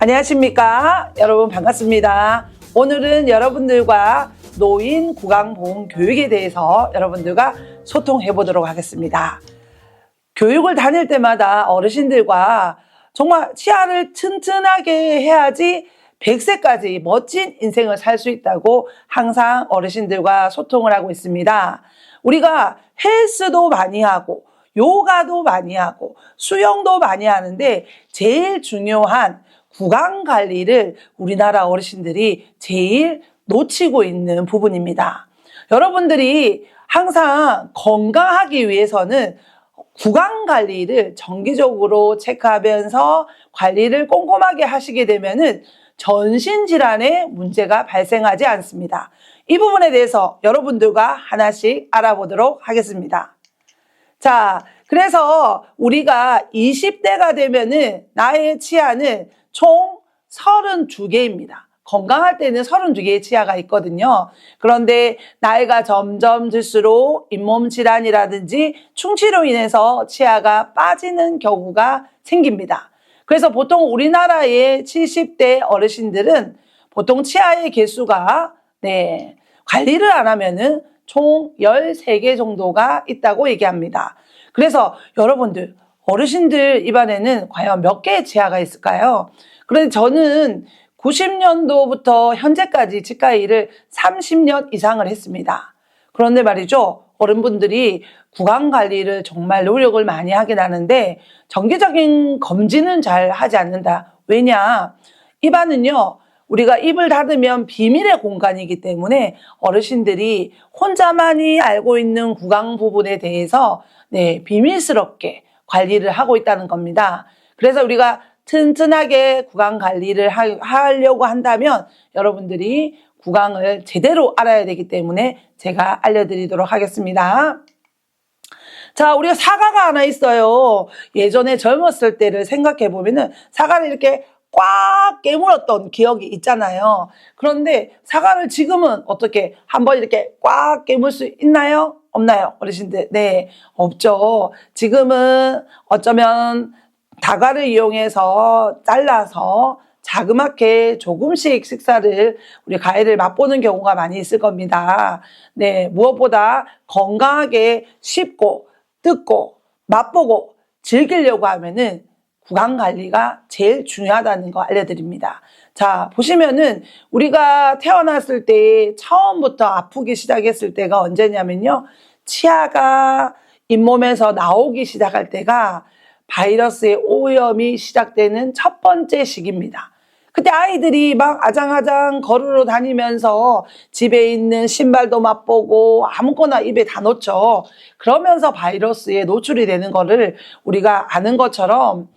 안녕하십니까 여러분, 반갑습니다. 오늘은 여러분들과 노인 구강보험 교육에 대해서 여러분들과 소통해 보도록 하겠습니다. 교육을 다닐 때마다 어르신들과 정말 치아를 튼튼하게 해야지 100세까지 멋진 인생을 살 수 있다고 항상 어르신들과 소통을 하고 있습니다. 우리가 헬스도 많이 하고 요가도 많이 하고 수영도 많이 하는데 제일 중요한 구강 관리를 우리나라 어르신들이 제일 놓치고 있는 부분입니다. 여러분들이 항상 건강하기 위해서는 구강 관리를 정기적으로 체크하면서 관리를 꼼꼼하게 하시게 되면은 전신 질환에 문제가 발생하지 않습니다. 이 부분에 대해서 여러분들과 하나씩 알아보도록 하겠습니다. 자, 그래서 우리가 20대가 되면은 나의 치아는 총 32개입니다. 건강할 때는 32개의 치아가 있거든요. 그런데 나이가 점점 들수록 잇몸 질환이라든지 충치로 인해서 치아가 빠지는 경우가 생깁니다. 그래서 보통 우리나라의 70대 어르신들은 보통 치아의 개수가 관리를 안 하면은 총 13개 정도가 있다고 얘기합니다. 그래서 여러분들, 어르신들 입안에는 과연 몇 개의 치아가 있을까요? 그런데 저는 90년도부터 현재까지 치과 일을 30년 이상을 했습니다. 그런데 말이죠, 어른분들이 구강 관리를 정말 노력을 많이 하긴 하는데 정기적인 검진은 잘 하지 않는다. 왜냐? 입안은요, 우리가 입을 닫으면 비밀의 공간이기 때문에 어르신들이 혼자만이 알고 있는 구강 부분에 대해서 비밀스럽게 관리를 하고 있다는 겁니다. 그래서 우리가 튼튼하게 구강 관리를 하려고 한다면 여러분들이 구강을 제대로 알아야 되기 때문에 제가 알려드리도록 하겠습니다. 자, 우리가 사과가 하나 있어요. 예전에 젊었을 때를 생각해 보면은 사과를 이렇게 꽉 깨물었던 기억이 있잖아요. 그런데 사과를 지금은 어떻게 한번 이렇게 꽉 깨물 수 있나요? 없나요? 어르신들. 네, 없죠. 지금은 어쩌면 다과를 이용해서 잘라서 자그맣게 조금씩 식사를 우리 과일을 맛보는 경우가 많이 있을 겁니다. 네, 무엇보다 건강하게 씹고 뜯고 맛보고 즐기려고 하면은 구강 관리가 제일 중요하다는 거 알려드립니다. 자, 보시면은 우리가 태어났을 때 처음부터 아프기 시작했을 때가 언제냐면요, 치아가 잇몸에서 나오기 시작할 때가 바이러스의 오염이 시작되는 첫 번째 시기입니다. 그때 아이들이 막 아장아장 걸으러 다니면서 집에 있는 신발도 맛보고 아무거나 입에 다 넣죠. 그러면서 바이러스에 노출이 되는 거를 우리가 아는 것처럼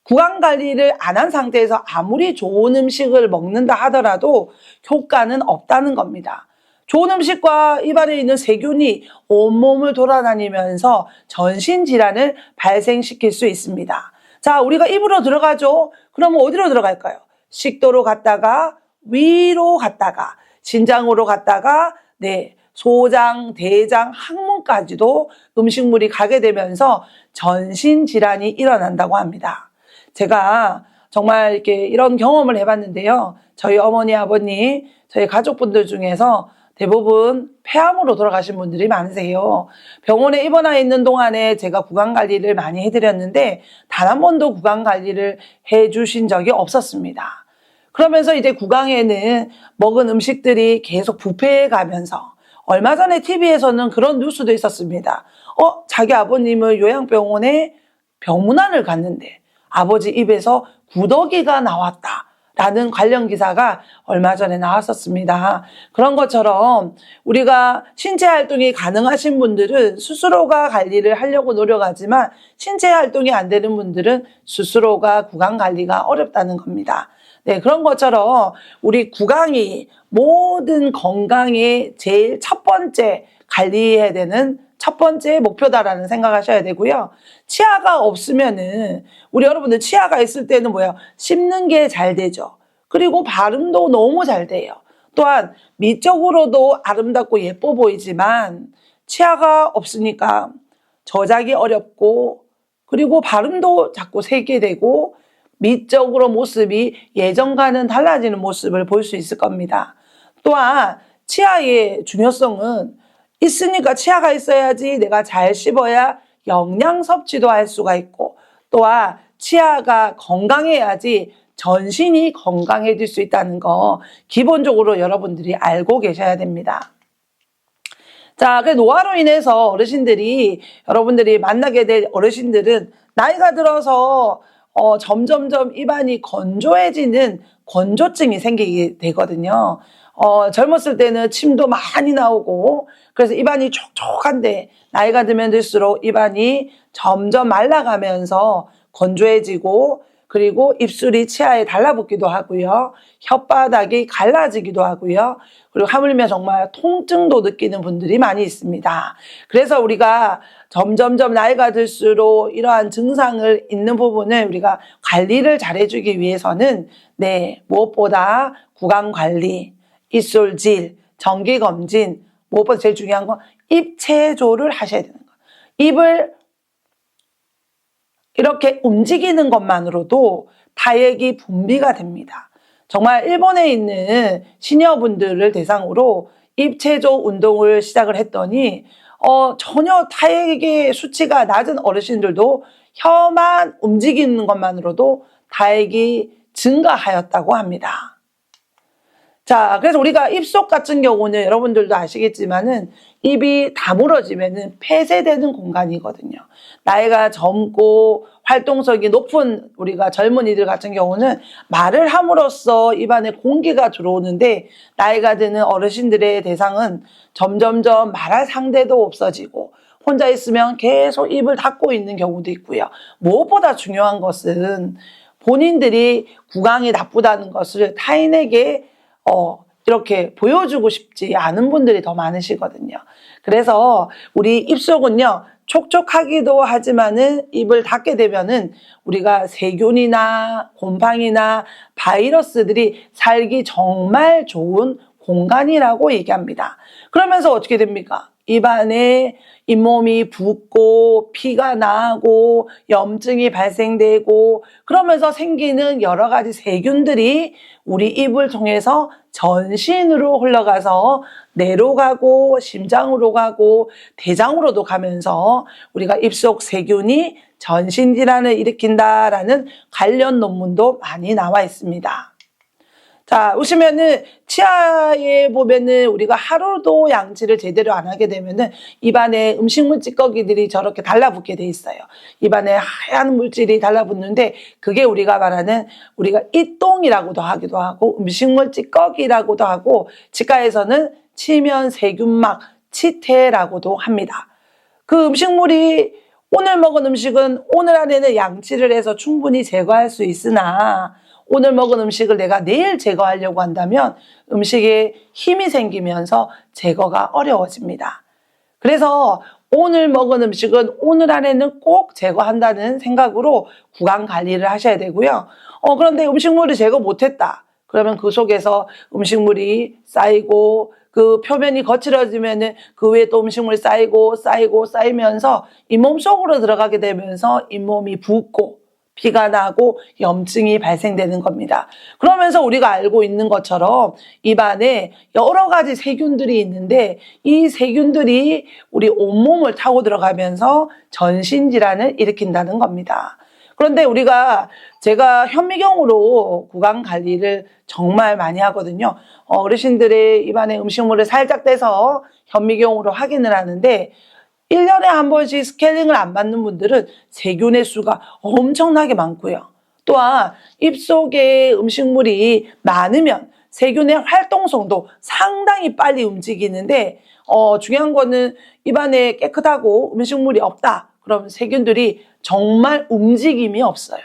구강 관리를 안 한 상태에서 아무리 좋은 음식을 먹는다 하더라도 효과는 없다는 겁니다. 좋은 음식과 입안에 있는 세균이 온몸을 돌아다니면서 전신 질환을 발생시킬 수 있습니다. 자, 우리가 입으로 들어가죠. 그러면 어디로 들어갈까요? 식도로 갔다가 위로 갔다가 신장으로 갔다가 소장, 대장, 항문까지도 음식물이 가게 되면서 전신 질환이 일어난다고 합니다. 제가 정말 이렇게 이런 경험을 해봤는데요. 저희 어머니, 아버님, 저희 가족분들 중에서 대부분 폐암으로 돌아가신 분들이 많으세요. 병원에 입원해 있는 동안에 제가 구강 관리를 많이 해드렸는데 단 한 번도 구강 관리를 해주신 적이 없었습니다. 그러면서 이제 구강에는 먹은 음식들이 계속 부패해 가면서 얼마 전에 TV에서는 그런 뉴스도 있었습니다. 자기 아버님을 요양병원에 병문안을 갔는데 아버지 입에서 구더기가 나왔다 라는 관련 기사가 얼마 전에 나왔었습니다. 그런 것처럼 우리가 신체 활동이 가능하신 분들은 스스로가 관리를 하려고 노력하지만 신체 활동이 안 되는 분들은 스스로가 구강 관리가 어렵다는 겁니다. 네, 그런 것처럼 우리 구강이 모든 건강의 제일 첫 번째 관리해야 되는 첫 번째 목표다라는 생각하셔야 되고요. 치아가 없으면은 우리 여러분들 치아가 있을 때는 씹는 게 잘 되죠. 그리고 발음도 너무 잘 돼요. 또한 미적으로도 아름답고 예뻐 보이지만 치아가 없으니까 저작이 어렵고 그리고 발음도 자꾸 세게 되고 미적으로 모습이 예전과는 달라지는 모습을 볼 수 있을 겁니다. 또한 치아의 중요성은 있으니까 치아가 있어야지 내가 잘 씹어야 영양 섭취도 할 수가 있고, 또한 치아가 건강해야지 전신이 건강해질 수 있다는 거 기본적으로 여러분들이 알고 계셔야 됩니다. 자, 그 노화로 인해서 어르신들이, 여러분들이 만나게 될 어르신들은 나이가 들어서 점점점 입안이 건조해지는 건조증이 생기게 되거든요. 젊었을 때는 침도 많이 나오고, 그래서 입안이 촉촉한데, 나이가 들면 들수록 입안이 점점 말라가면서 건조해지고, 그리고 입술이 치아에 달라붙기도 하고요. 혓바닥이 갈라지기도 하고요. 그리고 하물며 정말 통증도 느끼는 분들이 많이 있습니다. 그래서 우리가 점점점 나이가 들수록 이러한 증상을 있는 부분을 우리가 관리를 잘해주기 위해서는 무엇보다 구강관리, 입술질, 정기검진, 무엇보다 제일 중요한 건 입체조를 하셔야 되는 거예요. 입을 이렇게 움직이는 것만으로도 타액이 분비가 됩니다. 정말 일본에 있는 시니어분들을 대상으로 입체조 운동을 시작을 했더니 전혀 타액의 수치가 낮은 어르신들도 혀만 움직이는 것만으로도 타액이 증가하였다고 합니다. 자, 그래서 우리가 입속 같은 경우는 여러분들도 아시겠지만은 입이 다물어지면은 폐쇄되는 공간이거든요. 나이가 젊고 활동성이 높은 우리가 젊은이들 같은 경우는 말을 함으로써 입안에 공기가 들어오는데, 나이가 드는 어르신들의 대상은 점점점 말할 상대도 없어지고 혼자 있으면 계속 입을 닫고 있는 경우도 있고요. 무엇보다 중요한 것은 본인들이 구강이 나쁘다는 것을 타인에게 이렇게 보여주고 싶지 않은 분들이 더 많으시거든요. 그래서 우리 입속은요, 촉촉하기도 하지만은 입을 닫게 되면은 우리가 세균이나 곰팡이나 바이러스들이 살기 정말 좋은 공간이라고 얘기합니다. 그러면서 어떻게 됩니까? 입안에 잇몸이 붓고 피가 나고 염증이 발생되고, 그러면서 생기는 여러 가지 세균들이 우리 입을 통해서 전신으로 흘러가서 뇌로 가고 심장으로 가고 대장으로도 가면서 우리가 입속 세균이 전신 질환을 일으킨다라는 관련 논문도 많이 나와 있습니다. 자, 보시면은 치아에 보면은 우리가 하루도 양치를 제대로 안 하게 되면은 입안에 음식물 찌꺼기들이 저렇게 달라붙게 돼 있어요. 입안에 하얀 물질이 달라붙는데, 그게 우리가 말하는 우리가 이똥이라고도 하기도 하고 음식물 찌꺼기라고도 하고, 치과에서는 치면 세균막, 치태라고도 합니다. 그 음식물이 오늘 먹은 음식은 오늘 안에는 양치를 해서 충분히 제거할 수 있으나, 오늘 먹은 음식을 내가 내일 제거하려고 한다면 음식에 힘이 생기면서 제거가 어려워집니다. 그래서 오늘 먹은 음식은 오늘 안에는 꼭 제거한다는 생각으로 구강 관리를 하셔야 되고요. 그런데 음식물을 제거 못했다. 그러면 그 속에서 음식물이 쌓이고, 그 표면이 거칠어지면은 그 위에 또 음식물이 쌓이면서 잇몸 속으로 들어가게 되면서 잇몸이 붓고 피가 나고 염증이 발생되는 겁니다. 그러면서 우리가 알고 있는 것처럼 입안에 여러 가지 세균들이 있는데, 이 세균들이 우리 온몸을 타고 들어가면서 전신 질환을 일으킨다는 겁니다. 그런데 제가 현미경으로 구강 관리를 정말 많이 하거든요. 어르신들의 입안에 음식물을 살짝 떼서 현미경으로 확인을 하는데, 1년에 한 번씩 스케일링을 안 받는 분들은 세균의 수가 엄청나게 많고요. 또한 입속에 음식물이 많으면 세균의 활동성도 상당히 빨리 움직이는데, 중요한 거는 입안에 깨끗하고 음식물이 없다. 그럼 세균들이 정말 움직임이 없어요.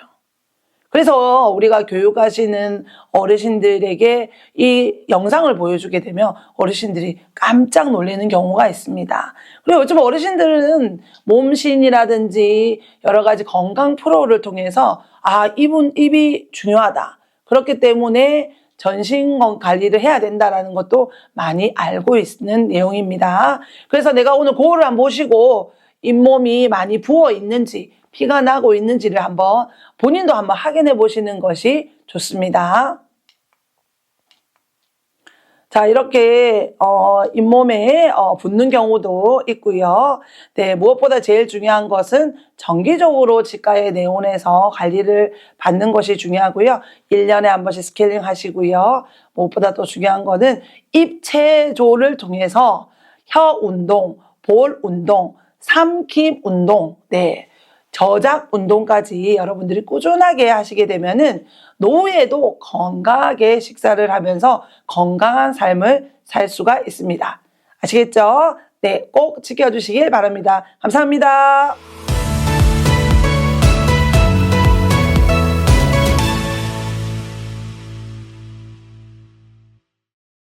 그래서 우리가 교육하시는 어르신들에게 이 영상을 보여주게 되면 어르신들이 깜짝 놀라는 경우가 있습니다. 그리고 요즘 어르신들은 몸신이라든지 여러 가지 건강 프로를 통해서 입이 중요하다. 그렇기 때문에 전신 관리를 해야 된다는 것도 많이 알고 있는 내용입니다. 그래서 내가 오늘 거울을 한번 보시고 잇몸이 많이 부어 있는지, 피가 나고 있는지를 한번 본인도 한번 확인해 보시는 것이 좋습니다. 자, 이렇게 잇몸에 붓는 경우도 있고요. 네, 무엇보다 제일 중요한 것은 정기적으로 치과에 내원해서 관리를 받는 것이 중요하고요. 1년에 한 번씩 스케일링 하시고요. 무엇보다 또 중요한 거는 입체조를 통해서 혀 운동, 볼 운동, 삼킴 운동, 네, 저작 운동까지 여러분들이 꾸준하게 하시게 되면은 노후에도 건강하게 식사를 하면서 건강한 삶을 살 수가 있습니다. 아시겠죠? 네, 꼭 지켜주시길 바랍니다. 감사합니다.